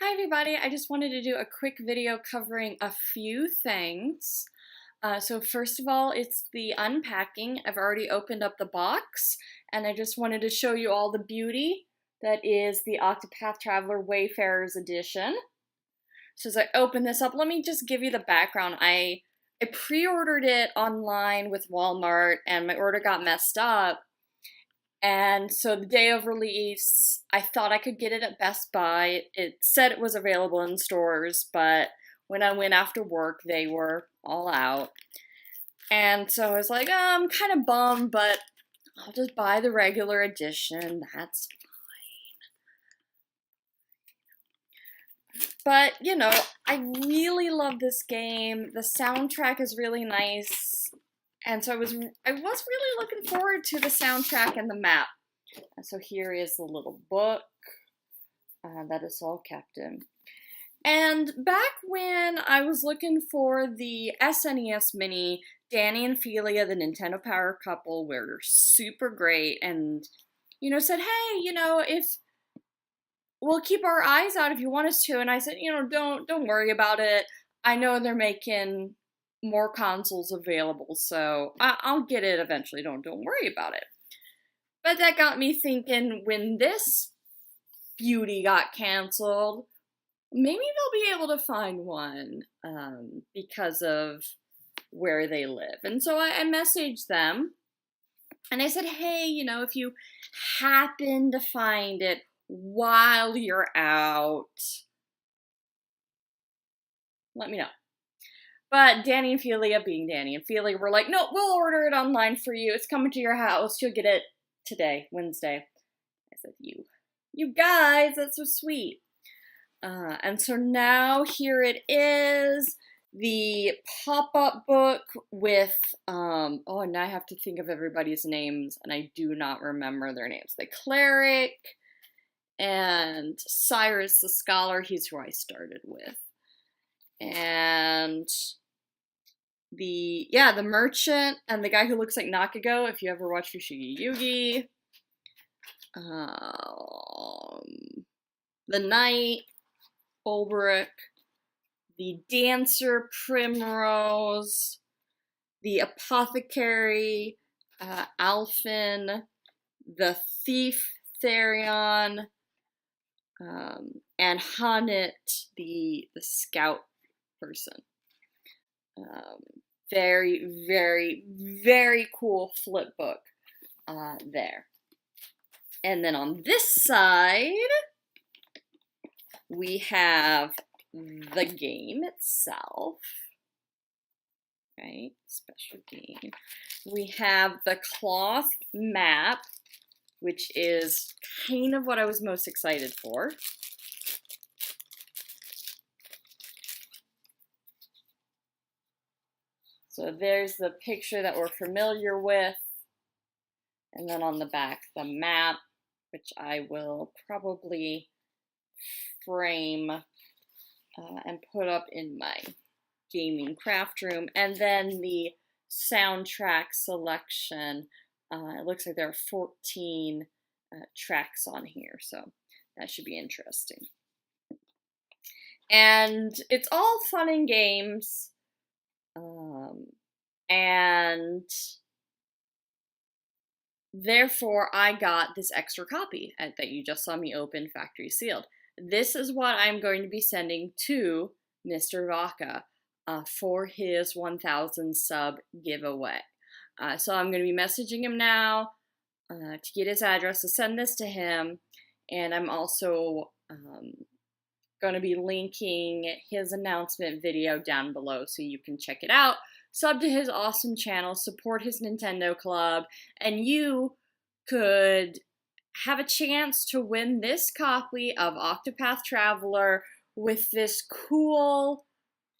Hi everybody, I just wanted to do a quick video covering a few things. So first of all, it's the unpacking. I've already opened up the box and I just wanted to show you all the beauty that is the Octopath Traveler Wayfarer's Edition. So as I open this up, let me just give you the background. I pre-ordered it online with Walmart and my order got messed up. And so the day of release, I thought I could get it at Best Buy. It said it was available in stores, but when I went after work, they were all out. And so I was like, oh, I'm kind of bummed, but I'll just buy the regular edition. That's fine. But, you know, I really love this game. The soundtrack is really nice. And so I was really looking forward to the soundtrack and the map. And so here is the little book that is all kept in. And back when I was looking for the SNES Mini, Danny and Felia, the Nintendo Power couple, were super great and, you know, said, hey, you know, if we'll keep our eyes out if you want us to. And I said, you know, don't worry about it. I know they're making more consoles available, so I'll get it eventually. Don't worry about it. But that got me thinking, when this beauty got canceled, maybe they'll be able to find one because of where they live. And so I messaged them and I said, hey, you know, if you happen to find it while you're out, let me know. But Danny and Felia, being Danny and Felia, were like, no, we'll order it online for you. It's coming to your house. You'll get it today, Wednesday. I said, you guys, that's so sweet. And so now here it is, the pop-up book with, oh, now I have to think of everybody's names, and I do not remember their names. The cleric and Cyrus the scholar, he's who I started with. And the merchant and the guy who looks like Nakago, if you ever watch Fushigi Yugi. The knight, Ulbrich, the dancer, Primrose, the apothecary, Alphen, the thief, Therion, and Hanit, the scout person. Very, very, very cool flip book there. And then on this side, we have the game itself, right? Special game. We have the cloth map, which is kind of what I was most excited for. So there's the picture that we're familiar with. And then on the back, the map, which I will probably frame and put up in my gaming craft room. And then the soundtrack selection. It looks like there are 14 tracks on here, so that should be interesting. And it's all fun and games. And therefore, I got this extra copy that you just saw me open factory sealed. This is what I'm going to be sending to Mr. Vaca for his 1,000 sub giveaway. So I'm going to be messaging him now to get his address to send this to him. And I'm also going to be linking his announcement video down below so you can check it out. Sub to his awesome channel, support his Nintendo Club, and you could have a chance to win this copy of Octopath Traveler with this cool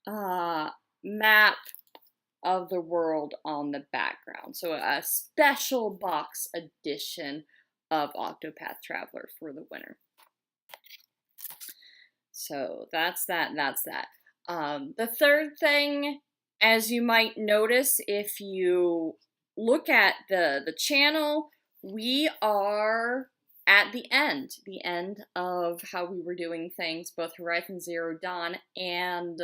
map of the world on the background. So a special box edition of Octopath Traveler for the winner. So that's that, the third thing, as you might notice if you look at the channel, we are at the end of how we were doing things, both Horizon Zero Dawn and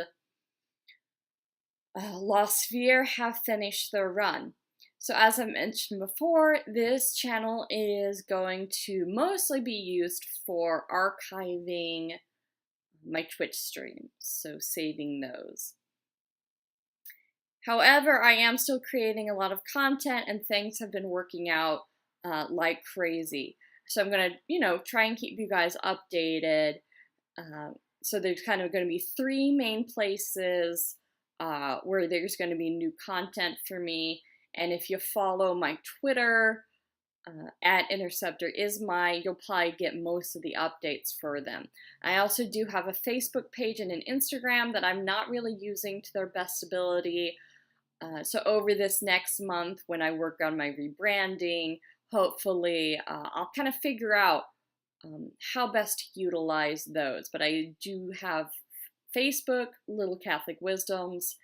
Lost Sphere have finished their run. So as I mentioned before, this channel is going to mostly be used for archiving my Twitch streams, so saving those. However, I am still creating a lot of content and things have been working out like crazy. So I'm gonna, try and keep you guys updated. So there's kind of gonna be 3 main places where there's gonna be new content for me. And if you follow my Twitter, at Interceptor you'll probably get most of the updates for them. I also do have a Facebook page and an Instagram that I'm not really using to their best ability. So over this next month, when I work on my rebranding, hopefully I'll kind of figure out how best to utilize those. But I do have Facebook, Little Catholic Wisdoms,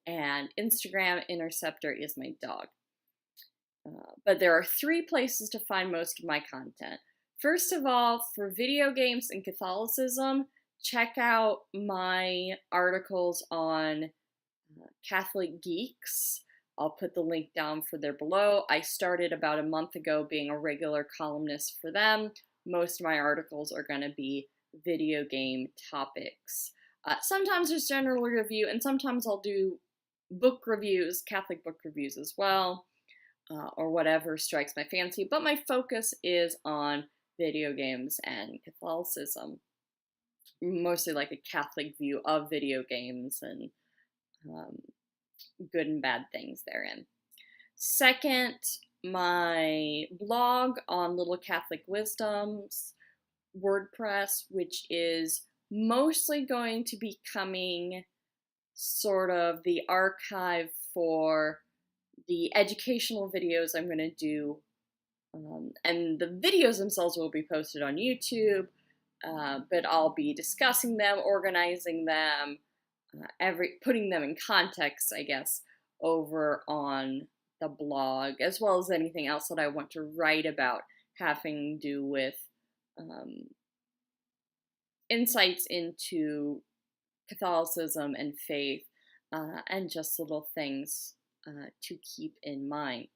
and Instagram, Interceptor is my dog. But there are 3 places to find most of my content. First of all, for video games and Catholicism, check out my articles on Catholic Geeks. I'll put the link down for there below. I started about a month ago being a regular columnist for them. Most of my articles are going to be video game topics. Sometimes there's general review, and sometimes I'll do book reviews, Catholic book reviews as well. Or whatever strikes my fancy, but my focus is on video games and Catholicism. Mostly like a Catholic view of video games and good and bad things therein. Second, my blog on Little Catholic Wisdoms, Wordpress, which is mostly going to be becoming sort of the archive for the educational videos I'm going to do, and the videos themselves will be posted on YouTube, but I'll be discussing them, organizing them, putting them in context, I guess, over on the blog, as well as anything else that I want to write about having to do with insights into Catholicism and faith, and just little things to keep in mind.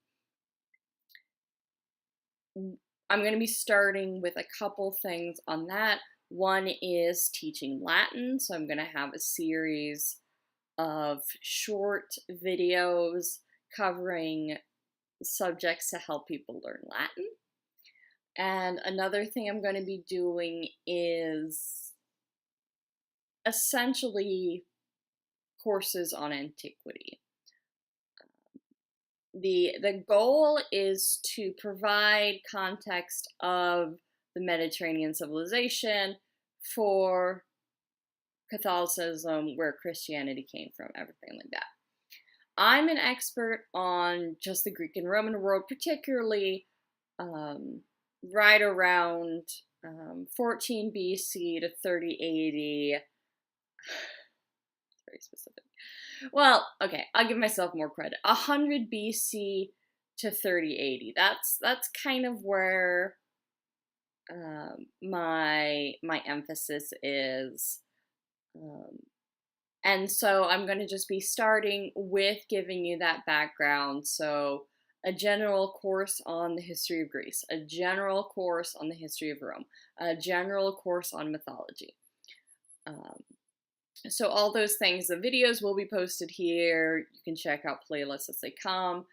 I'm going to be starting with a couple things on that. One is teaching Latin, so I'm going to have a series of short videos covering subjects to help people learn Latin. And another thing I'm going to be doing is essentially courses on antiquity. The goal is to provide context of the Mediterranean civilization for Catholicism, where Christianity came from, everything like that. I'm an expert on just the Greek and Roman world, particularly right around 14 BC to 30 AD. Very specific. Well, okay, I'll give myself more credit. 100 BC to 30 AD. That's kind of where my emphasis is. And so I'm going to just be starting with giving you that background. So a general course on the history of Greece, a general course on the history of Rome, a general course on mythology. So all those things, the videos will be posted here. You can check out playlists as they come,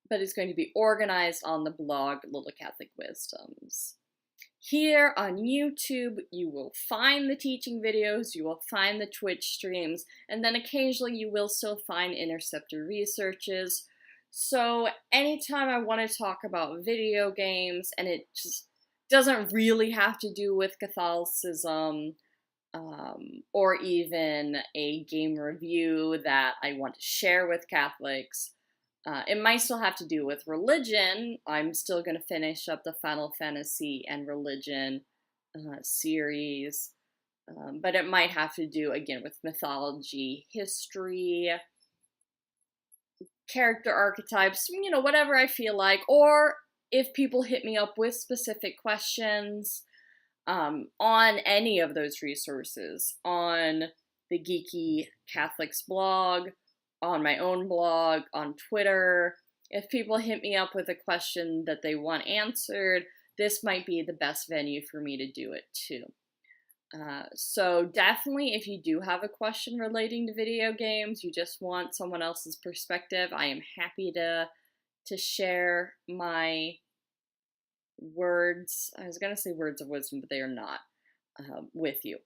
but it's going to be organized on the blog, Little Catholic Wisdoms. Here on YouTube, you will find the teaching videos, you will find the Twitch streams, and then occasionally you will still find Interceptor researches. So anytime I want to talk about video games, and it just doesn't really have to do with Catholicism, or even a game review that I want to share with Catholics. It might still have to do with religion. I'm still going to finish up the Final Fantasy and religion series, but it might have to do, again, with mythology, history, character archetypes, whatever I feel like, or if people hit me up with specific questions on any of those resources, on the Geeky Catholics blog, on my own blog, on Twitter, if people hit me up with a question that they want answered, this might be the best venue for me to do it too. So definitely, if you do have a question relating to video games, you just want someone else's perspective, I am happy to share my words, I was going to say words of wisdom, but they are not, with you.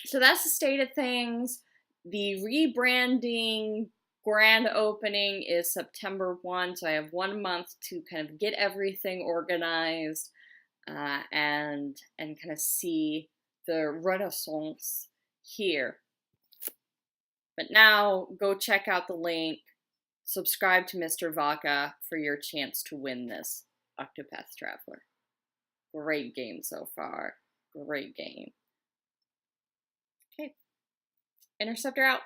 So that's the state of things. The rebranding grand opening is September 1, so I have 1 month to kind of get everything organized and kind of see the renaissance here. But now, go check out the link, subscribe to Mr. Vaca for your chance to win this Octopath Traveler. Great game so far. Great game. Okay. Interceptor out.